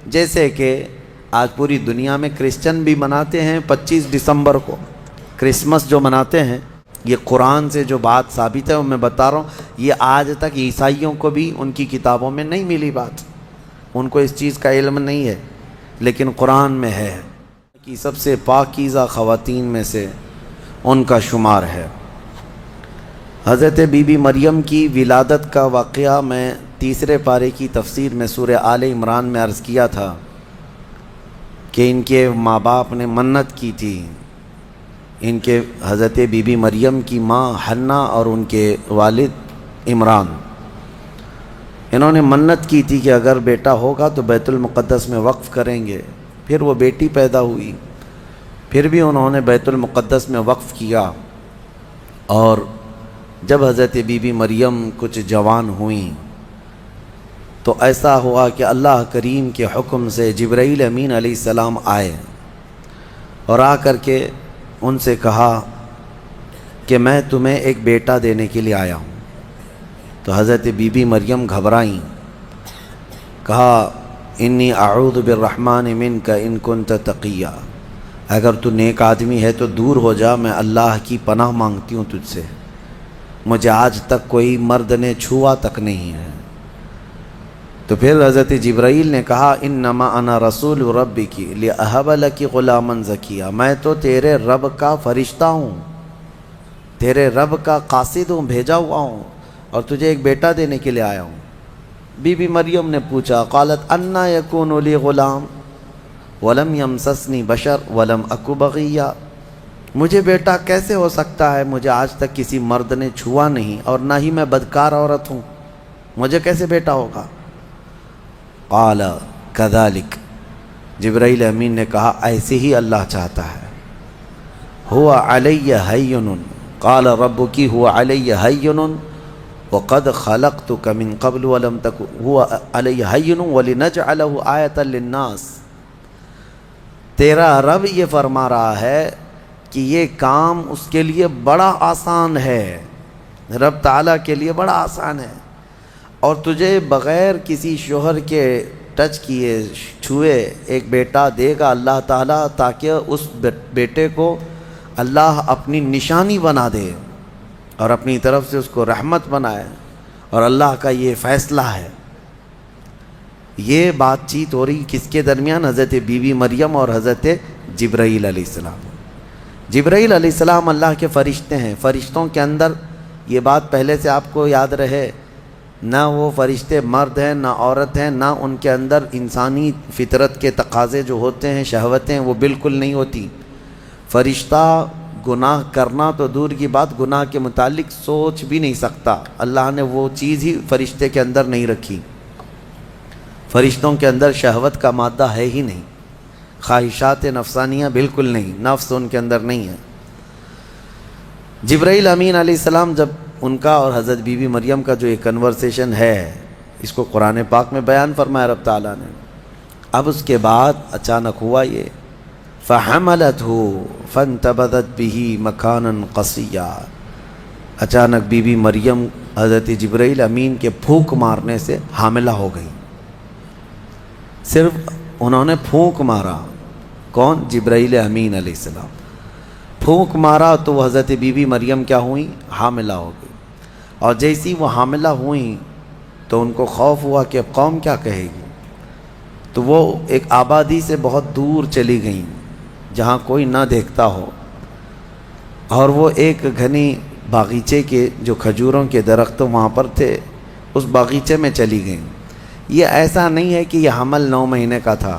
جیسے کہ آج پوری دنیا میں کرسچن بھی مناتے ہیں 25 دسمبر کو کرسمس جو مناتے ہیں، یہ قرآن سے جو بات ثابت ہے وہ میں بتا رہا ہوں، یہ آج تک عیسائیوں کو بھی ان کی کتابوں میں نہیں ملی بات، ان کو اس چیز کا علم نہیں ہے، لیکن قرآن میں ہے کہ سب سے پاکیزہ خواتین میں سے ان کا شمار ہے۔ حضرت بی بی مریم کی ولادت کا واقعہ میں تیسرے پارے کی تفسیر میں سورہ آل عمران میں عرض کیا تھا کہ ان کے ماں باپ نے منت کی تھی، ان کے حضرت بی بی مریم کی ماں حنا اور ان کے والد عمران، انہوں نے منت کی تھی کہ اگر بیٹا ہوگا تو بیت المقدس میں وقف کریں گے۔ پھر وہ بیٹی پیدا ہوئی، پھر بھی انہوں نے بیت المقدس میں وقف کیا، اور جب حضرت بی بی مریم کچھ جوان ہوئیں تو ایسا ہوا کہ اللہ کریم کے حکم سے جبرائیل امین علیہ السلام آئے اور آ کر کے ان سے کہا کہ میں تمہیں ایک بیٹا دینے کے لیے آیا ہوں۔ تو حضرت بی بی مریم گھبرائیں، کہا انی اعوذ بالرحمن منک ان کنت تقیا، اگر تو نیک آدمی ہے تو دور ہو جا، میں اللہ کی پناہ مانگتی ہوں تجھ سے، مجھے آج تک کوئی مرد نے چھوا تک نہیں ہے۔ تو پھر حضرت جبرائیل نے کہا انما انا رسول ربک لاہب لک غلاما زکیا، میں تو تیرے رب کا فرشتہ ہوں، تیرے رب کا قاصد ہوں، بھیجا ہوا ہوں، اور تجھے ایک بیٹا دینے کے لیے آیا ہوں۔ بی بی مریم نے پوچھا، قالت انا یکون لی غلام ولم یمسسنی بشر ولم اک بغیا، مجھے بیٹا کیسے ہو سکتا ہے، مجھے آج تک کسی مرد نے چھوا نہیں اور نہ ہی میں بدکار عورت ہوں، مجھے کیسے بیٹا ہوگا؟ قال کذالک، جبرائیل امین نے کہا ایسے ہی اللہ چاہتا ہے۔ هو علی ہین، قال ربک هو علی ہین وقد خلقتک من قبل ولم تک هو علی ہین ولنجعلہ آیۃ للناس، تیرا رب یہ فرما رہا ہے کہ یہ کام اس کے لیے بڑا آسان ہے، رب تعالیٰ کے لیے بڑا آسان ہے، اور تجھے بغیر کسی شوہر کے ٹچ کیے چھوئے ایک بیٹا دے گا اللہ تعالیٰ، تاکہ اس بیٹے کو اللہ اپنی نشانی بنا دے اور اپنی طرف سے اس کو رحمت بنائے، اور اللہ کا یہ فیصلہ ہے۔ یہ بات چیت ہو رہی کس کے درمیان؟ حضرت بی بی مریم اور حضرت جبرائیل علیہ السلام۔ جبرائیل علیہ السلام اللہ کے فرشتے ہیں، فرشتوں کے اندر یہ بات پہلے سے آپ کو یاد رہے، نہ وہ فرشتے مرد ہیں نہ عورت ہیں، نہ ان کے اندر انسانی فطرت کے تقاضے جو ہوتے ہیں، شہوتیں، وہ بالکل نہیں ہوتی۔ فرشتہ گناہ کرنا تو دور کی بات، گناہ کے متعلق سوچ بھی نہیں سکتا، اللہ نے وہ چیز ہی فرشتے کے اندر نہیں رکھی، فرشتوں کے اندر شہوت کا مادہ ہے ہی نہیں، خواہشات نفسانیہ بالکل نہیں، نفس ان کے اندر نہیں ہے۔ جبرائیل امین علیہ السلام جب ان کا اور حضرت بی بی مریم کا جو ایک کنورسیشن ہے، اس کو قرآن پاک میں بیان فرمایا رب تعالیٰ نے۔ اب اس کے بعد اچانک ہوا یہ فَحَمَلَتْهُ فَانْتَبَذَتْ بِهِ مَكَانًا قَصِيًّا، اچانک بی بی مریم حضرت جبرائیل امین کے پھونک مارنے سے حاملہ ہو گئی۔ صرف انہوں نے پھونک مارا، کون؟ جبرائیل امین علیہ السلام، پھونک مارا تو وہ حضرت بی بی مریم کیا ہوئیں؟ حاملہ ہو گئی، اور جیسی وہ حاملہ ہوئیں تو ان کو خوف ہوا کہ اب قوم کیا کہے گی، تو وہ ایک آبادی سے بہت دور چلی گئیں جہاں کوئی نہ دیکھتا ہو، اور وہ ایک گھنی باغیچے کے جو کھجوروں کے درخت وہاں پر تھے، اس باغیچے میں چلی گئیں۔ یہ ایسا نہیں ہے کہ یہ حمل 9 مہینے کا تھا،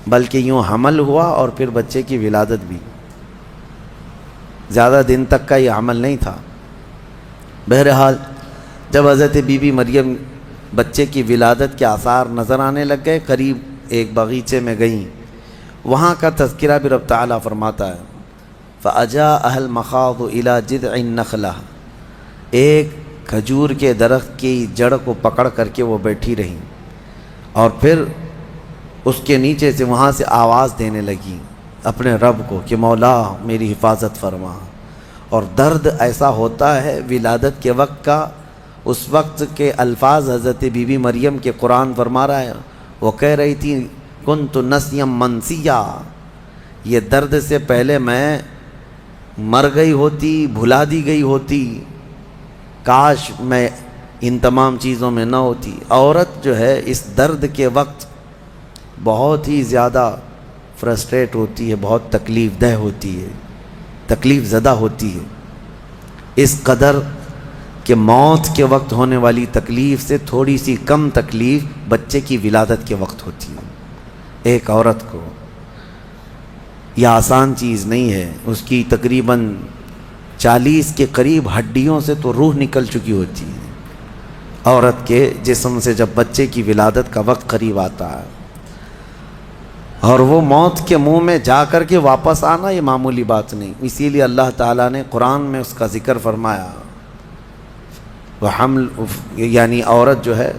بلکہ یوں حمل ہوا اور پھر بچے کی ولادت بھی، زیادہ دن تک کا یہ عمل نہیں تھا۔ بہرحال جب حضرت بی بی مریم بچے کی ولادت کے آثار نظر آنے لگ گئے، قریب ایک باغیچے میں گئیں، وہاں کا تذکرہ بھی رب تعالیٰ فرماتا ہے فَأَجَاءَهَا الْمَخَاضُ إِلَى جِذْعِ النَّخْلَةِ، ایک کھجور کے درخت کی جڑ کو پکڑ کر کے وہ بیٹھی رہیں، اور پھر اس کے نیچے سے وہاں سے آواز دینے لگی اپنے رب کو کہ مولا میری حفاظت فرما۔ اور درد ایسا ہوتا ہے ولادت کے وقت کا، اس وقت کے الفاظ حضرت بی بی مریم کے قرآن فرما رہا ہے وہ کہہ رہی تھی کنت نسیم منسیا، یہ درد سے پہلے میں مر گئی ہوتی، بھلا دی گئی ہوتی، کاش میں ان تمام چیزوں میں نہ ہوتی۔ عورت جو ہے اس درد کے وقت بہت ہی زیادہ فرسٹریٹ ہوتی ہے، بہت تکلیف دہ ہوتی ہے، تکلیف زدہ ہوتی ہے، اس قدر کہ موت کے وقت ہونے والی تکلیف سے تھوڑی سی کم تکلیف بچے کی ولادت کے وقت ہوتی ہے۔ ایک عورت کو یہ آسان چیز نہیں ہے، اس کی تقریباً 40 کے قریب ہڈیوں سے تو روح نکل چکی ہوتی ہے عورت کے جسم سے جب بچے کی ولادت کا وقت قریب آتا ہے، اور وہ موت کے منہ میں جا کر کے واپس آنا یہ معمولی بات نہیں۔ اسی لیے اللہ تعالیٰ نے قرآن میں اس کا ذکر فرمایا، وہ حمل یعنی عورت جو ہے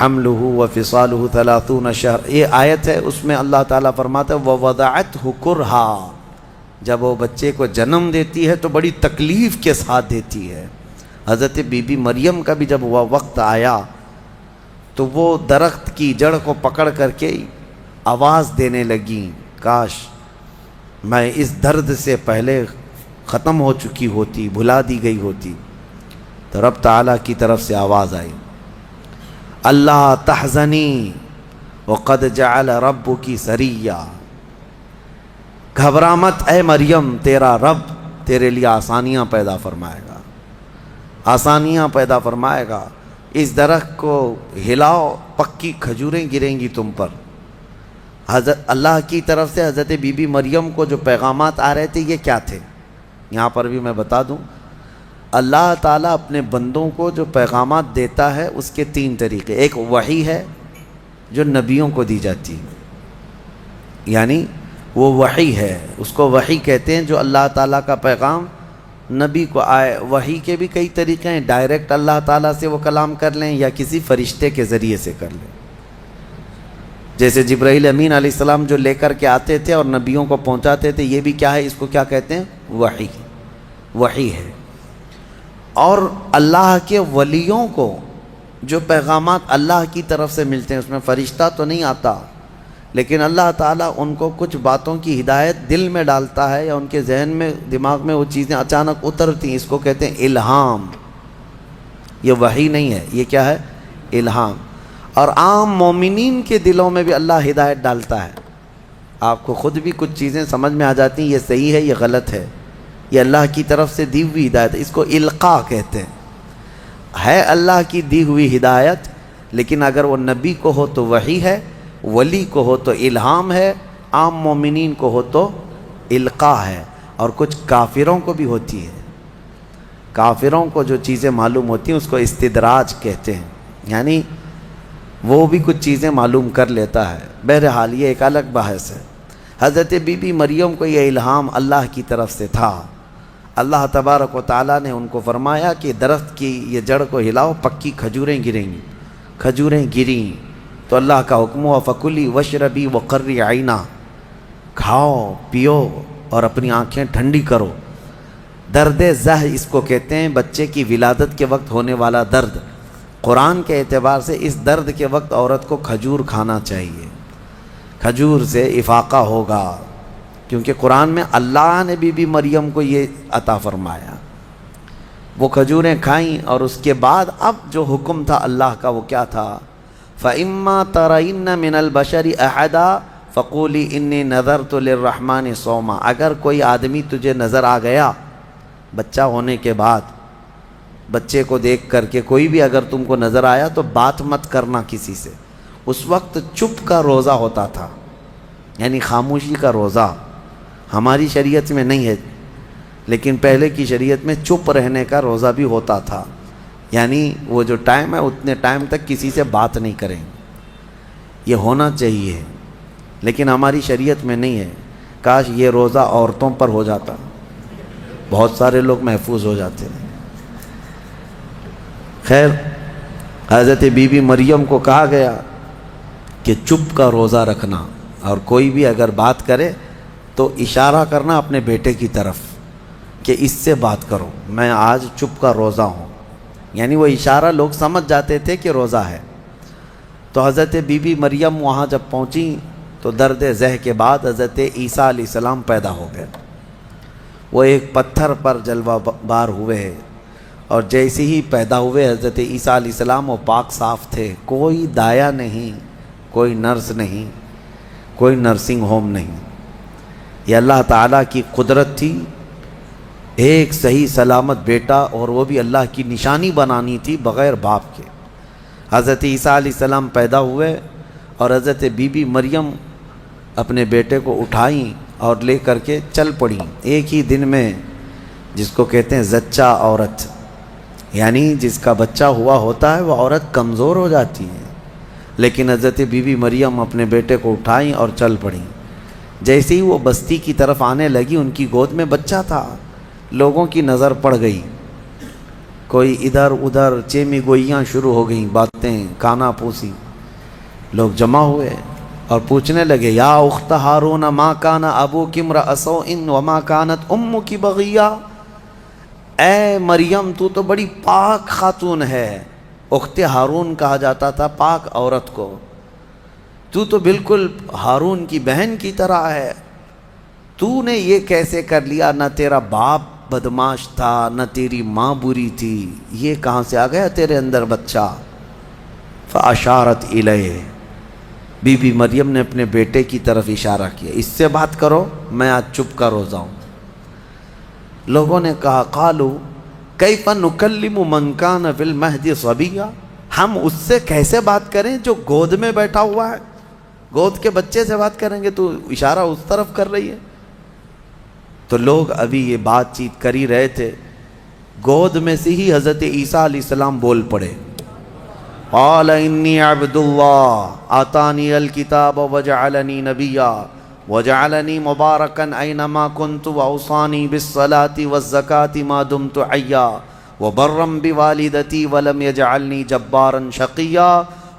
حملہ وفصالہ 30 شہر، یہ آیت ہے، اس میں اللہ تعالیٰ فرماتا ہے ووضعتہ کرہا، جب وہ بچے کو جنم دیتی ہے تو بڑی تکلیف کے ساتھ دیتی ہے۔ حضرت بی بی مریم کا بھی جب وہ وقت آیا تو وہ درخت کی جڑ کو پکڑ کر کے آواز دینے لگیں، کاش میں اس درد سے پہلے ختم ہو چکی ہوتی، بھلا دی گئی ہوتی۔ تو رب تعالیٰ کی طرف سے آواز آئی، اللہ تحزنی وقد جعل ربکی سریا، گھبرا مت اے مریم، تیرا رب تیرے لیے آسانیاں پیدا فرمائے گا، آسانیاں پیدا فرمائے گا۔ اس درخت کو ہلاؤ، پکی کھجوریں گریں گی تم پر۔ حضرت اللہ کی طرف سے حضرت بی بی مریم کو جو پیغامات آ رہے تھے یہ کیا تھے، یہاں پر بھی میں بتا دوں۔ اللہ تعالیٰ اپنے بندوں کو جو پیغامات دیتا ہے اس کے 3 طریقے، ایک وحی ہے جو نبیوں کو دی جاتی ہے، یعنی وہ وحی ہے، اس کو وحی کہتے ہیں، جو اللہ تعالیٰ کا پیغام نبی کو آئے۔ وحی کے بھی کئی طریقے ہیں، ڈائریکٹ اللہ تعالیٰ سے وہ کلام کر لیں یا کسی فرشتے کے ذریعے سے کر لیں، جیسے جبرائیل امین علیہ السلام جو لے کر کے آتے تھے اور نبیوں کو پہنچاتے تھے، یہ بھی کیا ہے، اس کو کیا کہتے ہیں، وحی، وحی ہے۔ اور اللہ کے ولیوں کو جو پیغامات اللہ کی طرف سے ملتے ہیں، اس میں فرشتہ تو نہیں آتا، لیکن اللہ تعالیٰ ان کو کچھ باتوں کی ہدایت دل میں ڈالتا ہے یا ان کے ذہن میں، دماغ میں وہ چیزیں اچانک اترتی ہیں، اس کو کہتے ہیں الہام۔ یہ وحی نہیں ہے، یہ کیا ہے، الہام۔ اور عام مومنین کے دلوں میں بھی اللہ ہدایت ڈالتا ہے، آپ کو خود بھی کچھ چیزیں سمجھ میں آ جاتی ہیں، یہ صحیح ہے، یہ غلط ہے، یہ اللہ کی طرف سے دی ہوئی ہدایت ہے، اس کو القاء کہتے ہیں۔ ہے اللہ کی دی ہوئی ہدایت، لیکن اگر وہ نبی کو ہو تو وحی ہے، ولی کو ہو تو الہام ہے، عام مومنین کو ہو تو القاء ہے۔ اور کچھ کافروں کو بھی ہوتی ہے، کافروں کو جو چیزیں معلوم ہوتی ہیں اس کو استدراج کہتے ہیں، یعنی وہ بھی کچھ چیزیں معلوم کر لیتا ہے۔ بہرحال یہ ایک الگ بحث ہے۔ حضرت بی بی مریم کو یہ الہام اللہ کی طرف سے تھا، اللہ تبارک و تعالیٰ نے ان کو فرمایا کہ درخت کی یہ جڑ کو ہلاؤ، پکی کھجوریں گریں گی۔ کھجوریں گریں تو اللہ کا حکم ہوا فکلی وشربی وقری عینا، کھاؤ پیو اور اپنی آنکھیں ٹھنڈی کرو۔ درد زہ اس کو کہتے ہیں، بچے کی ولادت کے وقت ہونے والا درد۔ قرآن کے اعتبار سے اس درد کے وقت عورت کو کھجور کھانا چاہیے، کھجور سے افاقہ ہوگا، کیونکہ قرآن میں اللہ نے بی بی مریم کو یہ عطا فرمایا۔ وہ کھجوریں کھائیں اور اس کے بعد اب جو حکم تھا اللہ کا وہ کیا تھا، فَإِمَّا تَرَيِنَّ مِنَ الْبَشَرِ أَحَدًا فَقُولِي إِنِّي نَذَرْتُ لِلرَّحْمَنِ صَوْمًا، اگر کوئی آدمی تجھے نظر آ گیا بچہ ہونے کے بعد، بچے کو دیکھ کر کے کوئی بھی اگر تم کو نظر آیا تو بات مت کرنا کسی سے۔ اس وقت چپ کا روزہ ہوتا تھا، یعنی خاموشی کا روزہ، ہماری شریعت میں نہیں ہے، لیکن پہلے کی شریعت میں چپ رہنے کا روزہ بھی ہوتا تھا، یعنی وہ جو ٹائم ہے اتنے ٹائم تک کسی سے بات نہیں کریں، یہ ہونا چاہیے، لیکن ہماری شریعت میں نہیں ہے۔ کاش یہ روزہ عورتوں پر ہو جاتا، بہت سارے لوگ محفوظ ہو جاتے ہیں۔ خیر، حضرت بی بی مریم کو کہا گیا کہ چپ کا روزہ رکھنا، اور کوئی بھی اگر بات کرے تو اشارہ کرنا اپنے بیٹے کی طرف کہ اس سے بات کرو، میں آج چپ کا روزہ ہوں، یعنی وہ اشارہ لوگ سمجھ جاتے تھے کہ روزہ ہے۔ تو حضرت بی بی مریم وہاں جب پہنچی تو درد ذہ کے بعد حضرت عیسیٰ علیہ السلام پیدا ہو گئے۔ وہ ایک پتھر پر جلوہ بار ہوئے اور جیسے ہی پیدا ہوئے حضرت عیسیٰ علیہ السلام وہ پاک صاف تھے، کوئی دایا نہیں، کوئی نرس نہیں، کوئی نرسنگ ہوم نہیں۔ یہ اللہ تعالیٰ کی قدرت تھی، ایک صحیح سلامت بیٹا، اور وہ بھی اللہ کی نشانی بنانی تھی بغیر باپ کے۔ حضرت عیسیٰ علیہ السلام پیدا ہوئے اور حضرت بی بی مریم اپنے بیٹے کو اٹھائیں اور لے کر کے چل پڑیں ایک ہی دن میں، جس کو کہتے ہیں زچہ عورت، یعنی جس کا بچہ ہوا ہوتا ہے وہ عورت کمزور ہو جاتی ہے، لیکن حضرت بی بی مریم اپنے بیٹے کو اٹھائیں اور چل پڑیں۔ جیسے ہی وہ بستی کی طرف آنے لگی، ان کی گود میں بچہ تھا، لوگوں کی نظر پڑ گئی، کوئی ادھر ادھر چیمی گوئیاں شروع ہو گئیں، باتیں کانا پوسی، لوگ جمع ہوئے اور پوچھنے لگے، یا اخت ہارون ما کان ابوک امرأ سوء وما کانت امک بغیہ، اے مریم تو بڑی پاک خاتون ہے، اخت ہارون کہا جاتا تھا پاک عورت کو، تو بالکل ہارون کی بہن کی طرح ہے، تو نے یہ کیسے کر لیا؟ نہ تیرا باپ بدماش تھا، نہ تیری ماں بری تھی، یہ کہاں سے آ گیا تیرے اندر بچہ؟ فاشارت الیہ، بی بی مریم نے اپنے بیٹے کی طرف اشارہ کیا، اس سے بات کرو، میں آج چپ کا روزہ ہوں۔ لوگوں نے کہا، قالوا کیف نکلم من کان فی المہد صبیہ، ہم اس سے کیسے بات کریں جو گود میں بیٹھا ہوا ہے؟ گود کے بچے سے بات کریں گے؟ تو اشارہ اس طرف کر رہی ہے۔ تو لوگ ابھی یہ بات چیت کر ہی رہے تھے، گود میں سے ہی حضرت عیسیٰ علیہ السلام بول پڑے، قال انی عبد اللہ آتانی الکتاب وجعلنی نبیا وجعلنی مبارکا اینما کنت واوصانی بالصلاة والزکاة ما دمت حیا وبرا بوالدتی ولم یجعلنی جبارا شقیا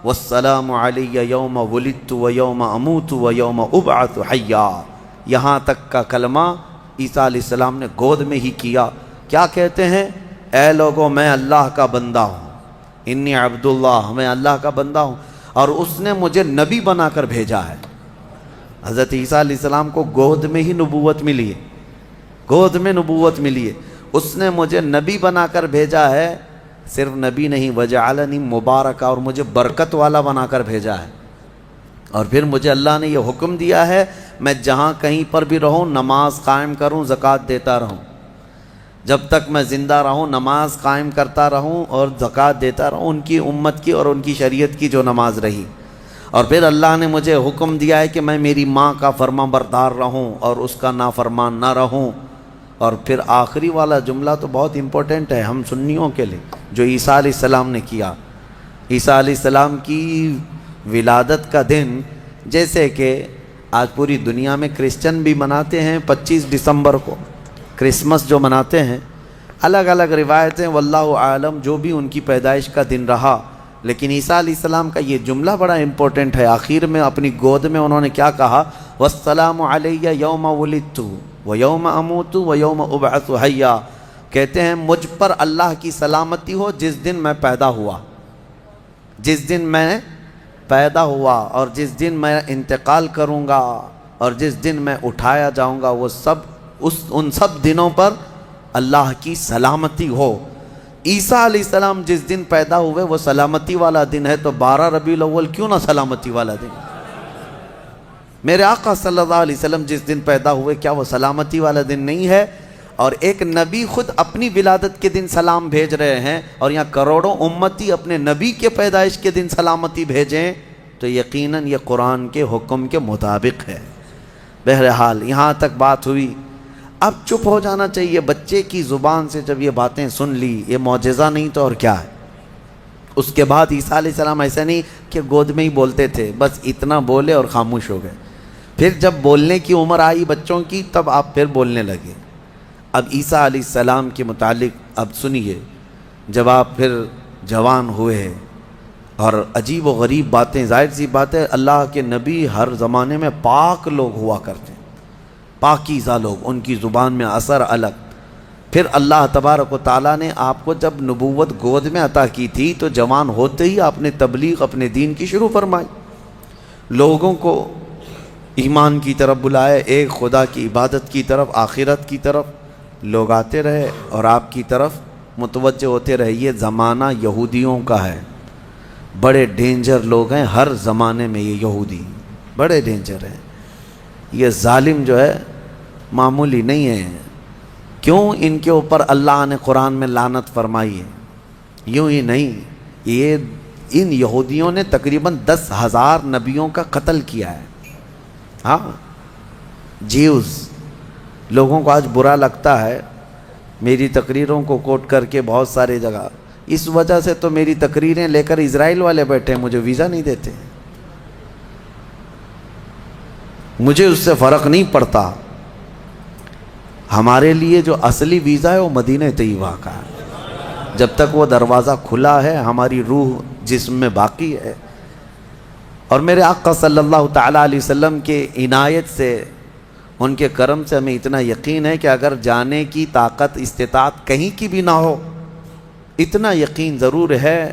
والسلام علی یوم ولدت ویوم اموت ویوم ابعث حیا۔ یہاں تک کا کلمہ عیسیٰ علیہ السلام نے گود میں ہی کیا۔ کیا کہتے ہیں؟ اے لوگوں، میں اللہ کا بندہ ہوں، انی عبداللہ، میں اللہ کا بندہ ہوں، اور اس نے مجھے نبی بنا کر بھیجا ہے۔ حضرت عیسیٰ علیہ السلام کو گود میں ہی نبوت ملی ہے، گود میں نبوت ملی ہے، اس نے مجھے نبی بنا کر بھیجا ہے۔ صرف نبی نہیں، وجعلنی مبارکہ، اور مجھے برکت والا بنا کر بھیجا ہے۔ اور پھر مجھے اللہ نے یہ حکم دیا ہے میں جہاں کہیں پر بھی رہوں نماز قائم کروں، زکوٰۃ دیتا رہوں، جب تک میں زندہ رہوں نماز قائم کرتا رہوں اور زکوٰۃ دیتا رہوں، ان کی امت کی اور ان کی شریعت کی جو نماز رہی۔ اور پھر اللہ نے مجھے حکم دیا ہے کہ میں میری ماں کا فرما بردار رہوں اور اس کا نافرمان نہ رہوں۔ اور پھر آخری والا جملہ تو بہت امپورٹنٹ ہے ہم سنیوں کے لیے، جو عیسیٰ علیہ السلام نے کیا۔ عیسیٰ علیہ السلام کی ولادت کا دن، جیسے کہ آج پوری دنیا میں کرسچن بھی مناتے ہیں 25 دسمبر کو، کرسمس جو مناتے ہیں، الگ الگ روایتیں واللہ عالم جو بھی ان کی پیدائش کا دن رہا، لیکن عیسیٰ علیہ السلام کا یہ جملہ بڑا امپورٹنٹ ہے۔ آخر میں اپنی گود میں انہوں نے کیا کہا؟ والسلام علی یوم ولدت ویوم اموت ویوم ابعث حیا، کہتے ہیں مجھ پر اللہ کی سلامتی ہو جس دن میں پیدا ہوا، جس دن میں پیدا ہوا، اور جس دن میں انتقال کروں گا، اور جس دن میں اٹھایا جاؤں گا، وہ سب ان سب دنوں پر اللہ کی سلامتی ہو۔ عیسیٰ علیہ السلام جس دن پیدا ہوئے وہ سلامتی والا دن ہے، تو 12 ربیع الاول کیوں نہ سلامتی والا دن؟ میرے آقا صلی اللہ علیہ وسلم جس دن پیدا ہوئے کیا وہ سلامتی والا دن نہیں ہے؟ اور ایک نبی خود اپنی ولادت کے دن سلام بھیج رہے ہیں، اور یہاں کروڑوں امتی اپنے نبی کے پیدائش کے دن سلامتی بھیجیں، تو یقیناً یہ قرآن کے حکم کے مطابق ہے۔ بہرحال یہاں تک بات ہوئی، اب چپ ہو جانا چاہیے۔ بچے کی زبان سے جب یہ باتیں سن لی، یہ معجزہ نہیں تو اور کیا ہے؟ اس کے بعد عیسیٰ علیہ السلام ایسا نہیں کہ گود میں ہی بولتے تھے، بس اتنا بولے اور خاموش ہو گئے۔ پھر جب بولنے کی عمر آئی بچوں کی، تب آپ پھر بولنے لگے۔ اب عیسیٰ علیہ السلام کے متعلق اب سنیے، جب آپ پھر جوان ہوئے اور عجیب و غریب باتیں، ظاہر سی بات ہے اللہ کے نبی ہر زمانے میں پاک لوگ ہوا کرتے ہیں، پاکیزہ لوگ، ان کی زبان میں اثر الگ۔ پھر اللہ تبارک و تعالیٰ نے آپ کو جب نبوت گود میں عطا کی تھی تو جوان ہوتے ہی آپ نے تبلیغ اپنے دین کی شروع فرمائی، لوگوں کو ایمان کی طرف بلائے، ایک خدا کی عبادت کی طرف، آخرت کی طرف لوگ آتے رہے اور آپ کی طرف متوجہ ہوتے رہے۔ یہ زمانہ یہودیوں کا ہے، بڑے ڈینجر لوگ ہیں ہر زمانے میں، یہ یہودی بڑے ڈینجر ہیں۔ یہ ظالم جو ہے معمولی نہیں ہے، کیوں ان کے اوپر اللہ نے قرآن میں لعنت فرمائی ہے؟ یوں ہی نہیں، یہ ان یہودیوں نے تقریباً 10,000 نبیوں کا قتل کیا ہے۔ ہاں، جیوز لوگوں کو آج برا لگتا ہے میری تقریروں کو کوٹ کر کے بہت سارے جگہ، اس وجہ سے تو میری تقریریں لے کر اسرائیل والے بیٹھے ہیں، مجھے ویزا نہیں دیتے، مجھے اس سے فرق نہیں پڑتا۔ ہمارے لیے جو اصلی ویزا ہے وہ مدینہ طیبہ کا ہے، جب تک وہ دروازہ کھلا ہے ہماری روح جسم میں باقی ہے۔ اور میرے آقا صلی اللہ تعالیٰ علیہ وسلم کے عنایت سے، ان کے کرم سے ہمیں اتنا یقین ہے کہ اگر جانے کی طاقت استطاعت کہیں کی بھی نہ ہو، اتنا یقین ضرور ہے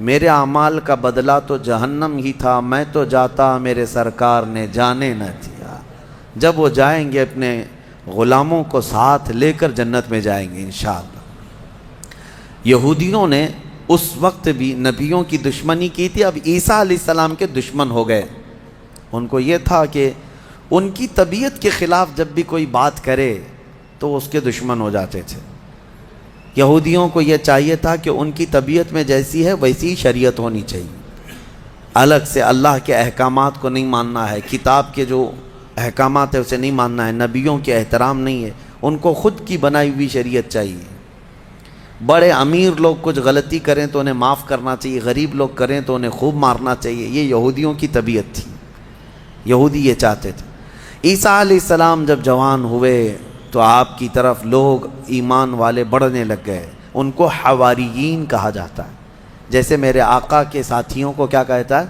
میرے اعمال کا بدلہ تو جہنم ہی تھا، میں تو جاتا میرے سرکار نے جانے نہ دیا۔ جب وہ جائیں گے اپنے غلاموں کو ساتھ لے کر جنت میں جائیں گے انشاءاللہ۔ یہودیوں نے اس وقت بھی نبیوں کی دشمنی کی تھی، اب عیسیٰ علیہ السلام کے دشمن ہو گئے۔ ان کو یہ تھا کہ ان کی طبیعت کے خلاف جب بھی کوئی بات کرے تو اس کے دشمن ہو جاتے تھے۔ یہودیوں کو یہ چاہیے تھا کہ ان کی طبیعت میں جیسی ہے ویسی شریعت ہونی چاہیے، الگ سے اللہ کے احکامات کو نہیں ماننا ہے، کتاب کے جو احکامات ہے اسے نہیں ماننا ہے، نبیوں کے احترام نہیں ہے، ان کو خود کی بنائی ہوئی شریعت چاہیے۔ بڑے امیر لوگ کچھ غلطی کریں تو انہیں معاف کرنا چاہیے، غریب لوگ کریں تو انہیں خوب مارنا چاہیے، یہ یہودیوں کی طبیعت تھی، یہودی یہ چاہتے تھے۔ عیسیٰ علیہ السلام جب جوان ہوئے تو آپ کی طرف لوگ ایمان والے بڑھنے لگ گئے، ان کو حواریین کہا جاتا ہے، جیسے میرے آقا کے ساتھیوں کو کیا کہتا ہے؟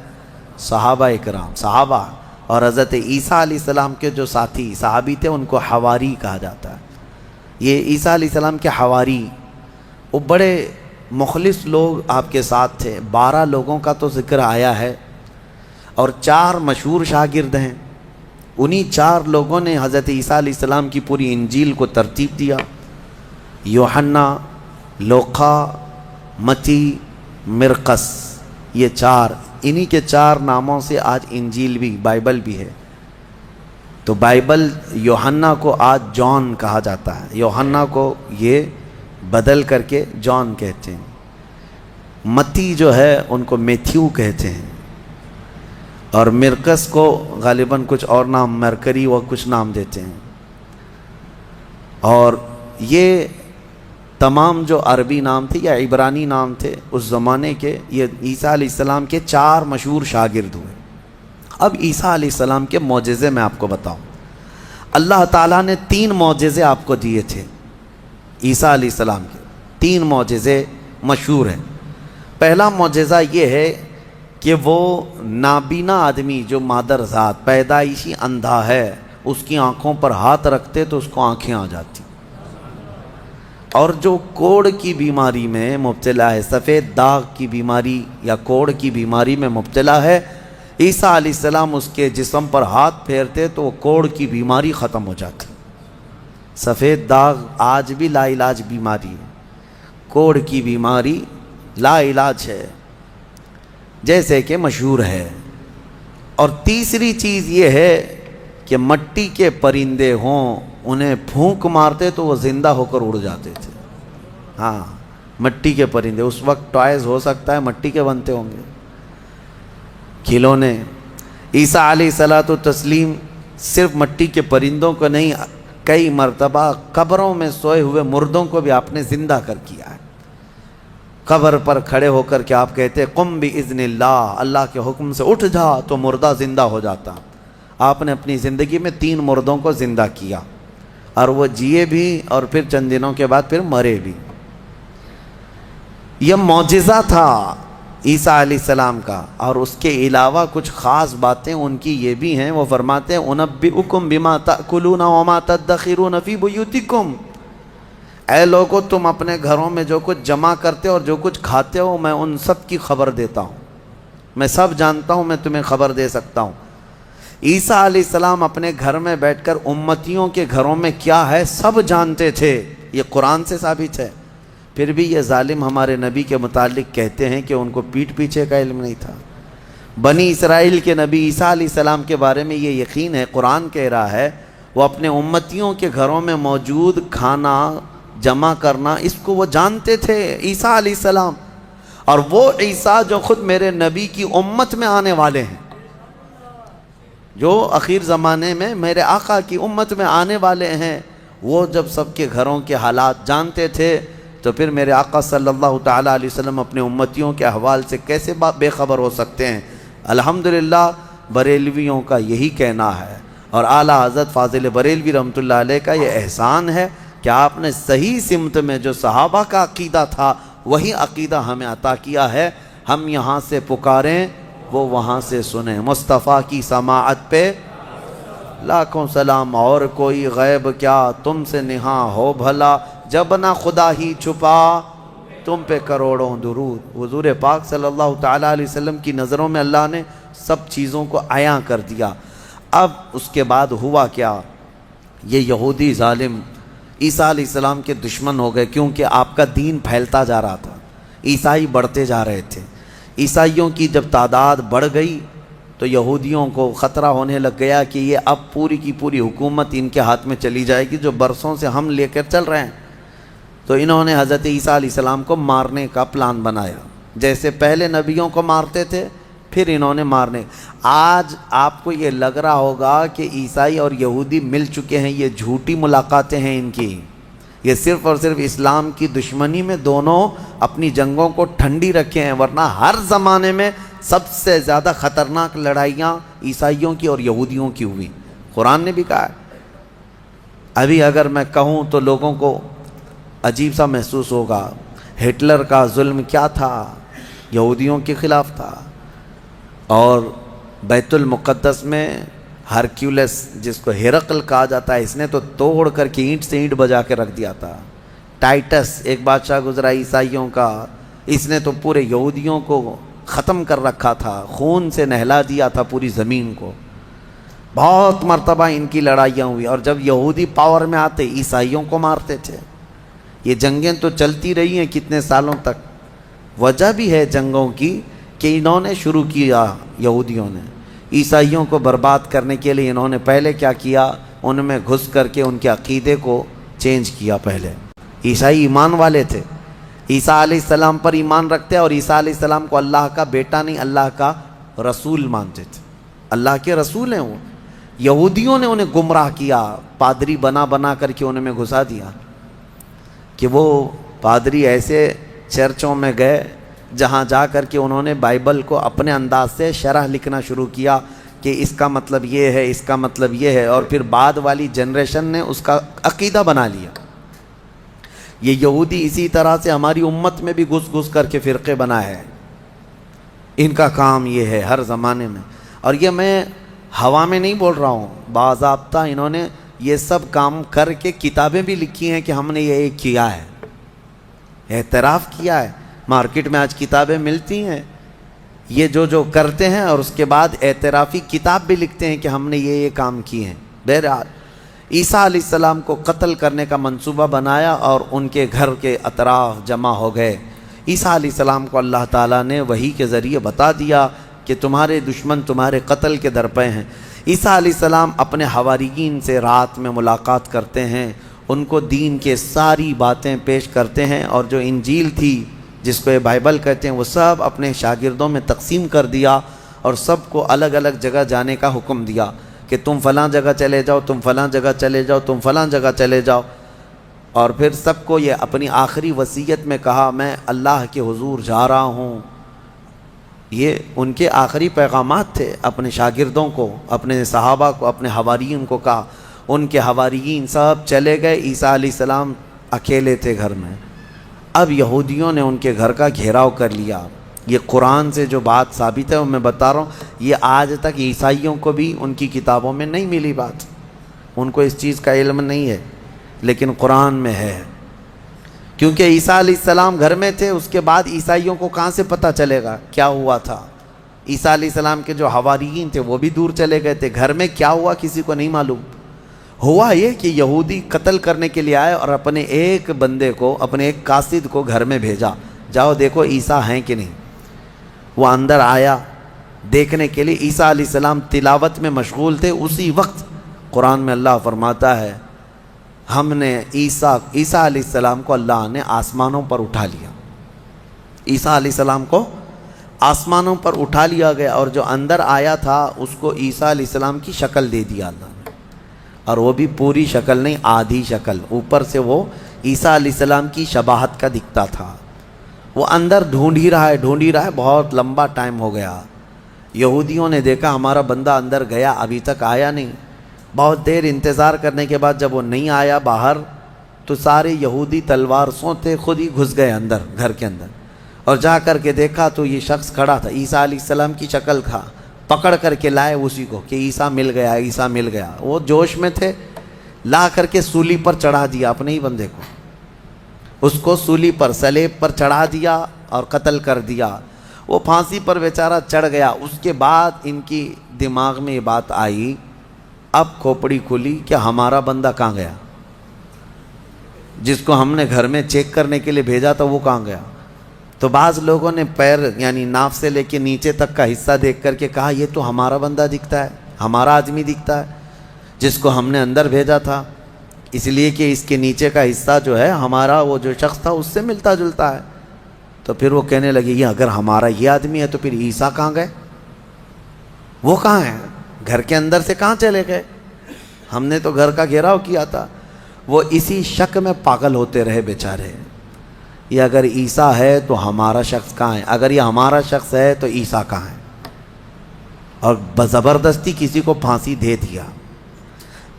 صحابہ اکرام، صحابہ، اور حضرت عیسیٰ علیہ السلام کے جو ساتھی صحابی تھے ان کو حواری کہا جاتا ہے۔ یہ عیسیٰ علیہ السلام کے حواری، وہ بڑے مخلص لوگ آپ کے ساتھ تھے۔ 12 لوگوں کا تو ذکر آیا ہے اور 4 مشہور شاگرد ہیں، انہی 4 لوگوں نے حضرت عیسیٰ علیہ السلام کی پوری انجیل کو ترتیب دیا۔ یوحنا، لوقا، متی، مرقس، یہ 4، انہی کے 4 ناموں سے آج انجیل بھی، بائبل بھی ہے۔ تو بائبل یوحنا کو آج جان کہا جاتا ہے، یوحنا کو یہ بدل کر کے جان کہتے ہیں۔ متی جو ہے ان کو میتھیو کہتے ہیں، اور مرقس کو غالباً کچھ اور نام، مرکری و کچھ نام دیتے ہیں۔ اور یہ تمام جو عربی نام تھے یا عبرانی نام تھے اس زمانے کے، یہ عیسیٰ علیہ السلام کے 4 مشہور شاگرد ہوئے۔ اب عیسیٰ علیہ السلام کے معجزے میں آپ کو بتاؤں، اللہ تعالیٰ نے 3 معجزے آپ کو دیے تھے عیسیٰ علیہ السلام کے، 3 معجزے مشہور ہیں۔ پہلا معجزہ یہ ہے کہ وہ نابینا آدمی جو مادر ذات پیدائشی اندھا ہے، اس کی آنکھوں پر ہاتھ رکھتے تو اس کو آنکھیں آ جاتی، اور جو کوڑ کی بیماری میں مبتلا ہے، سفید داغ کی بیماری یا کوڑ کی بیماری میں مبتلا ہے، عیسیٰ علیہ السلام اس کے جسم پر ہاتھ پھیرتے تو وہ کوڑ کی بیماری ختم ہو جاتی۔ سفید داغ آج بھی لا علاج بیماری ہے، کوڑ کی بیماری لا علاج ہے جیسے کہ مشہور ہے۔ اور تیسری چیز یہ ہے کہ مٹی کے پرندے ہوں، انہیں پھونک مارتے تو وہ زندہ ہو کر اڑ جاتے تھے۔ ہاں، مٹی کے پرندے، اس وقت ٹوائز ہو سکتا ہے مٹی کے بنتے ہوں گے، کھلونے۔ عیسیٰ علیہ الصلوۃ والتسلیم صرف مٹی کے پرندوں کو نہیں، کئی مرتبہ قبروں میں سوئے ہوئے مردوں کو بھی آپ نے زندہ کر کیا ہے۔ قبر پر کھڑے ہو کر کے آپ کہتے قم باذن اللہ، اللہ کے حکم سے اٹھ جا، تو مردہ زندہ ہو جاتا۔ آپ نے اپنی زندگی میں 3 مردوں کو زندہ کیا، اور وہ جیے بھی اور پھر چند دنوں کے بعد پھر مرے بھی۔ یہ معجزہ تھا عیسیٰ علیہ السلام کا۔ اور اس کے علاوہ کچھ خاص باتیں ان کی یہ بھی ہیں، وہ فرماتے ہیں انبئکم بما تأکلون وما تدخرون فی بیوتکم، اے لوگو تم اپنے گھروں میں جو کچھ جمع کرتے اور جو کچھ کھاتے ہو میں ان سب کی خبر دیتا ہوں، میں سب جانتا ہوں، میں تمہیں خبر دے سکتا ہوں۔ عیسیٰ علیہ السلام اپنے گھر میں بیٹھ کر امتیوں کے گھروں میں کیا ہے سب جانتے تھے، یہ قرآن سے ثابت ہے۔ پھر بھی یہ ظالم ہمارے نبی کے متعلق کہتے ہیں کہ ان کو پیٹھ پیچھے کا علم نہیں تھا۔ بنی اسرائیل کے نبی عیسیٰ علیہ السلام کے بارے میں یہ یقین ہے، قرآن کہہ رہا ہے وہ اپنے امتیوں کے گھروں میں موجود کھانا جمع کرنا اس کو وہ جانتے تھے، عیسیٰ علیہ السلام، اور وہ عیسیٰ جو خود میرے نبی کی امت میں آنے والے ہیں، جو اخیر زمانے میں میرے آقا کی امت میں آنے والے ہیں، وہ جب سب کے گھروں کے حالات جانتے تھے تو پھر میرے آقا صلی اللہ تعالیٰ علیہ وسلم اپنے امتیوں کے احوال سے کیسے بے خبر ہو سکتے ہیں؟ الحمدللہ بریلویوں کا یہی کہنا ہے، اور اعلیٰ حضرت فاضل بریلوی رحمۃ اللہ علیہ کا یہ احسان ہے کہ آپ نے صحیح سمت میں جو صحابہ کا عقیدہ تھا وہی عقیدہ ہمیں عطا کیا ہے۔ ہم یہاں سے پکاریں وہ وہاں سے سنیں، مصطفیٰ کی سماعت پہ لاکھوں سلام، اور کوئی غیب کیا تم سے نہاں ہو بھلا، جب نہ خدا ہی چھپا تم پہ کروڑوں درود۔ حضور پاک صلی اللہ تعالیٰ علیہ وسلم کی نظروں میں اللہ نے سب چیزوں کو عیاں کر دیا۔ اب اس کے بعد ہوا کیا، یہ یہودی ظالم عیسیٰ علیہ السلام کے دشمن ہو گئے، کیونکہ آپ کا دین پھیلتا جا رہا تھا، عیسائی بڑھتے جا رہے تھے۔ عیسائیوں کی جب تعداد بڑھ گئی تو یہودیوں کو خطرہ ہونے لگ گیا کہ یہ اب پوری کی پوری حکومت ان کے ہاتھ میں چلی جائے گی جو برسوں سے ہم لے کر چل رہے ہیں۔ تو انہوں نے حضرت عیسیٰ علیہ السلام کو مارنے کا پلان بنایا، جیسے پہلے نبیوں کو مارتے تھے پھر انہوں نے مارنے۔ آج آپ کو یہ لگ رہا ہوگا کہ عیسائی اور یہودی مل چکے ہیں، یہ جھوٹی ملاقاتیں ہیں ان کی، یہ صرف اور صرف اسلام کی دشمنی میں دونوں اپنی جنگوں کو ٹھنڈی رکھے ہیں، ورنہ ہر زمانے میں سب سے زیادہ خطرناک لڑائیاں عیسائیوں کی اور یہودیوں کی ہوئی۔ قرآن نے بھی کہا ہے۔ ابھی اگر میں کہوں تو لوگوں کو عجیب سا محسوس ہوگا، ہٹلر کا ظلم کیا تھا، یہودیوں کے خلاف تھا، اور بیت المقدس میں ہرکیولس جس کو ہرقل کہا جاتا ہے، اس نے تو توڑ کر کے اینٹ سے اینٹ بجا کے رکھ دیا تھا۔ ٹائٹس ایک بادشاہ گزرا عیسائیوں کا، اس نے تو پورے یہودیوں کو ختم کر رکھا تھا، خون سے نہلا دیا تھا پوری زمین کو۔ بہت مرتبہ ان کی لڑائیاں ہوئی، اور جب یہودی پاور میں آتے عیسائیوں کو مارتے تھے۔ یہ جنگیں تو چلتی رہی ہیں کتنے سالوں تک۔ وجہ بھی ہے جنگوں کی کہ انہوں نے شروع کیا، یہودیوں نے عیسائیوں کو برباد کرنے کے لیے انہوں نے پہلے کیا کیا، ان میں گھس کر کے ان کے عقیدے کو چینج کیا۔ پہلے عیسائی ایمان والے تھے، عیسیٰ علیہ السلام پر ایمان رکھتے اور عیسیٰ علیہ السلام کو اللہ کا بیٹا نہیں اللہ کا رسول مانتے تھے، اللہ کے رسول ہیں وہ۔ یہودیوں نے انہیں گمراہ کیا، پادری بنا بنا کر کے انہیں میں گھسا دیا کہ وہ پادری ایسے چرچوں میں گئے جہاں جا کر کے انہوں نے بائبل کو اپنے انداز سے شرح لکھنا شروع کیا کہ اس کا مطلب یہ ہے، اس کا مطلب یہ ہے، اور پھر بعد والی جنریشن نے اس کا عقیدہ بنا لیا۔ یہ یہودی اسی طرح سے ہماری امت میں بھی گھس گھس کر کے فرقے بنائے ہیں، ان کا کام یہ ہے ہر زمانے میں۔ اور یہ میں ہوا میں نہیں بول رہا ہوں، باضابطہ انہوں نے یہ سب کام کر کے کتابیں بھی لکھی ہیں کہ ہم نے یہ کیا ہے، اعتراف کیا ہے۔ مارکیٹ میں آج کتابیں ملتی ہیں یہ جو کرتے ہیں، اور اس کے بعد اعترافی کتاب بھی لکھتے ہیں کہ ہم نے یہ کام کیے ہیں۔ بہرحال عیسیٰ علیہ السلام کو قتل کرنے کا منصوبہ بنایا اور ان کے گھر کے اطراف جمع ہو گئے۔ عیسیٰ علیہ السلام کو اللہ تعالیٰ نے وحی کے ذریعے بتا دیا کہ تمہارے دشمن تمہارے قتل کے درپے ہیں۔ عیسیٰ علیہ السلام اپنے حواریین سے رات میں ملاقات کرتے ہیں، ان کو دین کے ساری باتیں پیش کرتے ہیں، اور جو انجیل تھی جس کو یہ بائبل کہتے ہیں وہ سب اپنے شاگردوں میں تقسیم کر دیا، اور سب کو الگ الگ جگہ جانے کا حکم دیا کہ تم فلاں جگہ چلے جاؤ، تم فلاں جگہ چلے جاؤ، تم فلاں جگہ چلے جاؤ۔ اور پھر سب کو یہ اپنی آخری وصیت میں کہا میں اللہ کے حضور جا رہا ہوں۔ یہ ان کے آخری پیغامات تھے اپنے شاگردوں کو، اپنے صحابہ کو، اپنے حواریین کو کہا۔ ان کے حواریین سب چلے گئے، عیسیٰ علیہ السلام اکیلے تھے گھر میں۔ اب یہودیوں نے ان کے گھر کا گھیراؤ کر لیا۔ یہ قرآن سے جو بات ثابت ہے وہ میں بتا رہا ہوں، یہ آج تک عیسائیوں کو بھی ان کی کتابوں میں نہیں ملی بات، ان کو اس چیز کا علم نہیں ہے، لیکن قرآن میں ہے۔ کیونکہ عیسیٰ علیہ السلام گھر میں تھے، اس کے بعد عیسائیوں کو کہاں سے پتہ چلے گا کیا ہوا تھا؟ عیسیٰ علیہ السلام کے جو حواریین تھے وہ بھی دور چلے گئے تھے، گھر میں کیا ہوا کسی کو نہیں معلوم۔ ہوا یہ کہ یہودی قتل کرنے کے لیے آئے اور اپنے ایک بندے کو، اپنے ایک قاصد کو گھر میں بھیجا، جاؤ دیکھو عیسیٰ ہیں کہ نہیں۔ وہ اندر آیا دیکھنے کے لیے، عیسیٰ علیہ السلام تلاوت میں مشغول تھے۔ اسی وقت قرآن میں اللہ فرماتا ہے ہم نے عیسیٰ علیہ السلام کو اللہ نے آسمانوں پر اٹھا لیا، عیسیٰ علیہ السلام کو آسمانوں پر اٹھا لیا گیا، اور جو اندر آیا تھا اس کو عیسیٰ علیہ السلام کی شکل دے دیا اللہ نے، اور وہ بھی پوری شکل نہیں، آدھی شکل، اوپر سے وہ عیسیٰ علیہ السلام کی شباہت کا دکھتا تھا۔ وہ اندر ڈھونڈ ہی رہا ہے، بہت لمبا ٹائم ہو گیا۔ یہودیوں نے دیکھا ہمارا بندہ اندر گیا ابھی تک آیا نہیں، بہت دیر انتظار کرنے کے بعد جب وہ نہیں آیا باہر، تو سارے یہودی تلوار سوتے خود ہی گھس گئے اندر، گھر کے اندر، اور جا کر کے دیکھا تو یہ شخص کھڑا تھا، عیسیٰ علیہ السلام کی شکل تھا، پکڑ کر کے لائے اسی کو کہ عیسیٰ مل گیا، عیسیٰ مل گیا۔ وہ جوش میں تھے، لا کر کے سولی پر چڑھا دیا اپنے ہی بندے کو، اس کو سولی پر، سلیب پر چڑھا دیا اور قتل کر دیا۔ وہ پھانسی پر بیچارہ چڑھ گیا۔ اس کے بعد ان کی دماغ میں یہ بات آئی، اب کھوپڑی کھلی کہ ہمارا بندہ کہاں گیا، جس کو ہم نے گھر میں چیک کرنے کے لیے بھیجا تھا وہ کہاں گیا؟ تو بعض لوگوں نے پیر یعنی ناف سے لے کے نیچے تک کا حصہ دیکھ کر کے کہا یہ تو ہمارا بندہ دکھتا ہے، ہمارا آدمی دکھتا ہے جس کو ہم نے اندر بھیجا تھا، اس لیے کہ اس کے نیچے کا حصہ جو ہے ہمارا وہ جو شخص تھا اس سے ملتا جلتا ہے۔ تو پھر وہ کہنے لگے یہ اگر ہمارا یہ آدمی ہے تو پھر عیسیٰ کہاں گئے، وہ کہاں ہیں، گھر کے اندر سے کہاں چلے گئے، ہم نے تو گھر کا گھیراؤ کیا تھا۔ وہ اسی شک میں پاگل ہوتے رہے بیچارے، یہ اگر عیسیٰ ہے تو ہمارا شخص کہاں ہے، اگر یہ ہمارا شخص ہے تو عیسیٰ کہاں ہے، اور زبردستی کسی کو پھانسی دے دیا،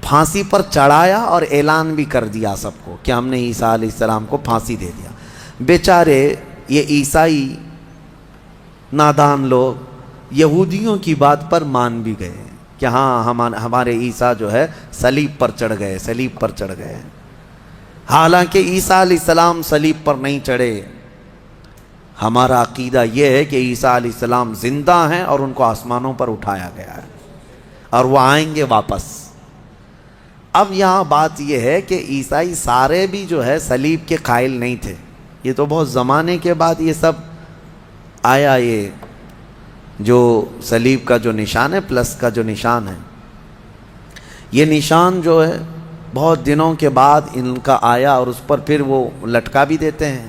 پھانسی پر چڑھایا اور اعلان بھی کر دیا سب کو کہ ہم نے عیسیٰ علیہ السلام کو پھانسی دے دیا۔ بیچارے یہ عیسائی نادان لوگ یہودیوں کی بات پر مان بھی گئے کہ ہاں ہمارے عیسیٰ جو ہے صلیب پر چڑھ گئے، صلیب پر چڑھ گئے، حالانکہ عیسیٰ علیہ السلام صلیب پر نہیں چڑھے۔ ہمارا عقیدہ یہ ہے کہ عیسیٰ علیہ السلام زندہ ہیں اور ان کو آسمانوں پر اٹھایا گیا ہے اور وہ آئیں گے واپس۔ اب یہاں بات یہ ہے کہ عیسائی سارے بھی جو ہے صلیب کے قائل نہیں تھے، یہ تو بہت زمانے کے بعد یہ سب آیا، یہ جو صلیب کا جو نشان ہے پلس کا جو نشان ہے، یہ نشان جو ہے بہت دنوں کے بعد ان کا آیا اور اس پر پھر وہ لٹکا بھی دیتے ہیں۔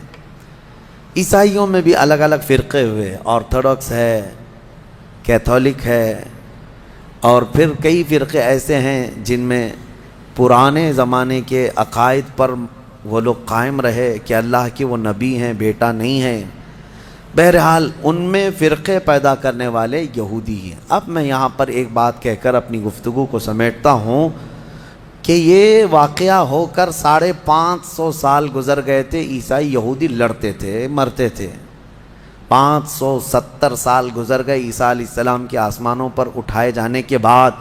عیسائیوں میں بھی الگ الگ فرقے ہوئے، آرتھوڈکس ہے، کیتھولک ہے، اور پھر کئی فرقے ایسے ہیں جن میں پرانے زمانے کے عقائد پر وہ لوگ قائم رہے کہ اللہ کے وہ نبی ہیں، بیٹا نہیں ہیں۔ بہرحال ان میں فرقے پیدا کرنے والے یہودی ہیں۔ اب میں یہاں پر ایک بات کہہ کر اپنی گفتگو کو سمیٹتا ہوں کہ یہ واقعہ ہو کر 550 سال گزر گئے تھے، عیسائی یہودی لڑتے تھے، مرتے تھے، 570 سال گزر گئے عیسیٰ علیہ السلام کے آسمانوں پر اٹھائے جانے کے بعد،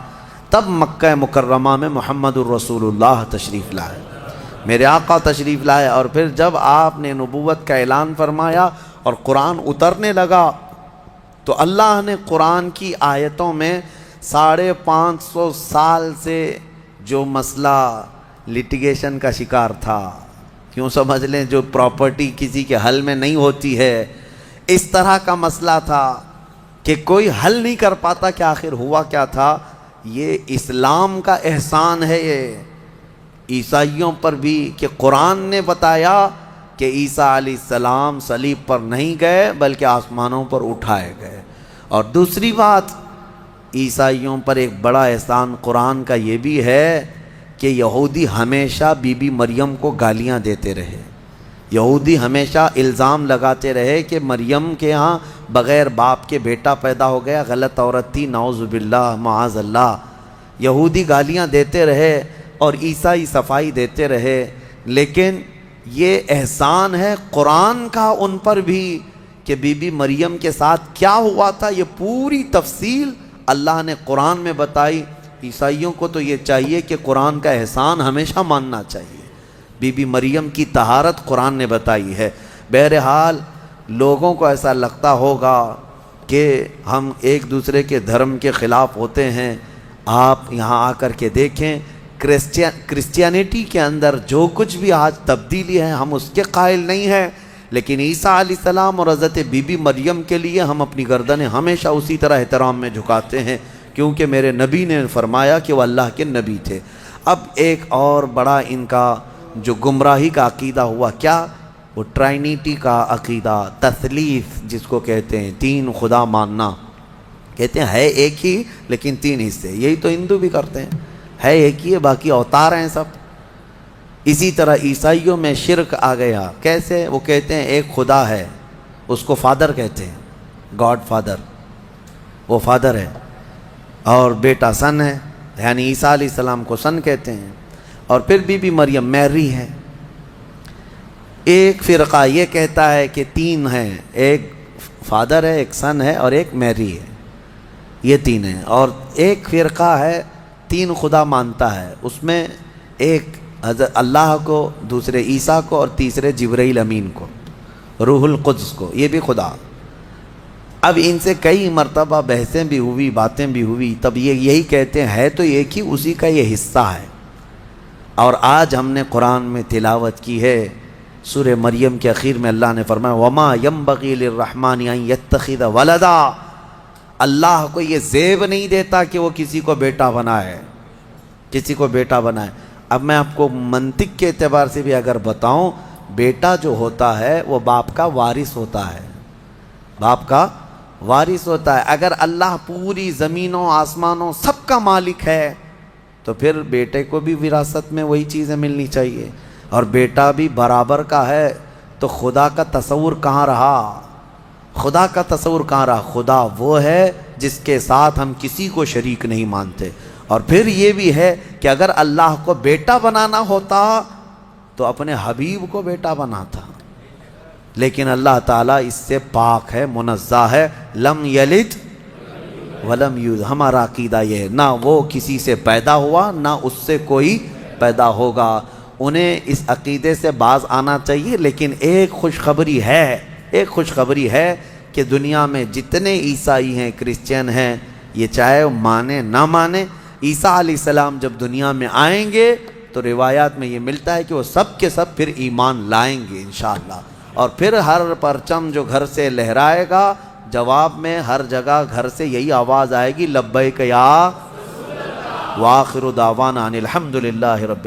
تب مکہ مکرمہ میں محمد الرسول اللہ تشریف لائے، میرے آقا تشریف لائے، اور پھر جب آپ نے نبوت کا اعلان فرمایا اور قرآن اترنے لگا تو اللہ نے قرآن کی آیتوں میں 550 سال سے جو مسئلہ لٹیگیشن کا شکار تھا، کیوں سمجھ لیں جو پراپرٹی کسی کے حل میں نہیں ہوتی ہے، اس طرح کا مسئلہ تھا کہ کوئی حل نہیں کر پاتا کہ آخر ہوا کیا تھا، یہ اسلام کا احسان ہے یہ عیسائیوں پر بھی کہ قرآن نے بتایا کہ عیسیٰ علیہ السلام صلیب پر نہیں گئے بلکہ آسمانوں پر اٹھائے گئے۔ اور دوسری بات، عیسائیوں پر ایک بڑا احسان قرآن کا یہ بھی ہے کہ یہودی ہمیشہ بی بی مریم کو گالیاں دیتے رہے، یہودی ہمیشہ الزام لگاتے رہے کہ مریم کے ہاں بغیر باپ کے بیٹا پیدا ہو گیا، غلط عورت تھی، نعوذ باللہ معاذ اللہ، یہودی گالیاں دیتے رہے اور عیسائی صفائی دیتے رہے۔ لیکن یہ احسان ہے قرآن کا ان پر بھی کہ بی بی مریم کے ساتھ کیا ہوا تھا، یہ پوری تفصیل اللہ نے قرآن میں بتائی۔ عیسائیوں کو تو یہ چاہیے کہ قرآن کا احسان ہمیشہ ماننا چاہیے، بی بی مریم کی طہارت قرآن نے بتائی ہے۔ بہرحال لوگوں کو ایسا لگتا ہوگا کہ ہم ایک دوسرے کے دھرم کے خلاف ہوتے ہیں۔ آپ یہاں آ کر کے دیکھیں، کرسچینٹی کے اندر جو کچھ بھی آج تبدیلی ہے ہم اس کے قائل نہیں ہیں، لیکن عیسیٰ علیہ السلام اور حضرت بی بی مریم کے لیے ہم اپنی گردنیں ہمیشہ اسی طرح احترام میں جھکاتے ہیں، کیونکہ میرے نبی نے فرمایا کہ وہ اللہ کے نبی تھے۔ اب ایک اور بڑا ان کا جو گمراہی کا عقیدہ ہوا، کیا؟ وہ ٹرائنیٹی کا عقیدہ، تثلیث جس کو کہتے ہیں، تین خدا ماننا۔ کہتے ہیں ہے ایک ہی لیکن تین حصے، یہی تو ہندو بھی کرتے ہیں، ہے ایک ہی ہے باقی اوتار ہیں سب۔ اسی طرح عیسائیوں میں شرک آ گیا، کیسے؟ وہ کہتے ہیں ایک خدا ہے، اس کو فادر کہتے ہیں، گاڈ فادر، وہ فادر ہے، اور بیٹا سن ہے، یعنی عیسیٰ علیہ السلام کو سن کہتے ہیں، اور پھر بی بی مریم میری ہے۔ ایک فرقہ یہ کہتا ہے کہ تین ہیں، ایک فادر ہے، ایک سن ہے، اور ایک میری ہے، یہ تین ہیں۔ اور ایک فرقہ ہے تین خدا مانتا ہے، اس میں ایک حضرت اللہ کو، دوسرے عیسیٰ کو، اور تیسرے جبرائیل امین کو، روح القدس کو، یہ بھی خدا۔ اب ان سے کئی مرتبہ بحثیں بھی ہوئی، باتیں بھی ہوئی، تب یہ یہی کہتے ہیں ہے تو ایک ہی، اسی کا یہ حصہ ہے۔ اور آج ہم نے قرآن میں تلاوت کی ہے، سورہ مریم کے اخیر میں اللہ نے فرمایا وَمَا يَنبَغِي لِلرَّحْمَنِ أَن يَتَّخِذَ وَلَدًا، اللہ کو یہ زیب نہیں دیتا کہ وہ کسی کو بیٹا بنائے، کسی کو بیٹا بنائے۔ اب میں آپ کو منطق کے اعتبار سے بھی اگر بتاؤں، بیٹا جو ہوتا ہے وہ باپ کا وارث ہوتا ہے، باپ کا وارث ہوتا ہے۔ اگر اللہ پوری زمینوں آسمانوں سب کا مالک ہے تو پھر بیٹے کو بھی وراثت میں وہی چیزیں ملنی چاہیے، اور بیٹا بھی برابر کا ہے، تو خدا کا تصور کہاں رہا؟ خدا کا تصور کہاں رہا؟ خدا وہ ہے جس کے ساتھ ہم کسی کو شریک نہیں مانتے۔ اور پھر یہ بھی ہے کہ اگر اللہ کو بیٹا بنانا ہوتا تو اپنے حبیب کو بیٹا بناتا، لیکن اللہ تعالیٰ اس سے پاک ہے، منزہ ہے، لم یلد ولم یولد۔ ہمارا عقیدہ یہ ہے، نہ وہ کسی سے پیدا ہوا نہ اس سے کوئی پیدا ہوگا۔ انہیں اس عقیدے سے باز آنا چاہیے، لیکن ایک خوشخبری ہے، ایک خوشخبری ہے کہ دنیا میں جتنے عیسائی ہیں، کرسچین ہیں، یہ چاہے مانے نہ مانے، عیسیٰ علیہ السلام جب دنیا میں آئیں گے تو روایات میں یہ ملتا ہے کہ وہ سب کے سب پھر ایمان لائیں گے انشاءاللہ، اور پھر ہر پرچم جو گھر سے لہرائے گا، جواب میں ہر جگہ گھر سے یہی آواز آئے گی لبیک یا وآخر دعوانا ان الحمدللہ رب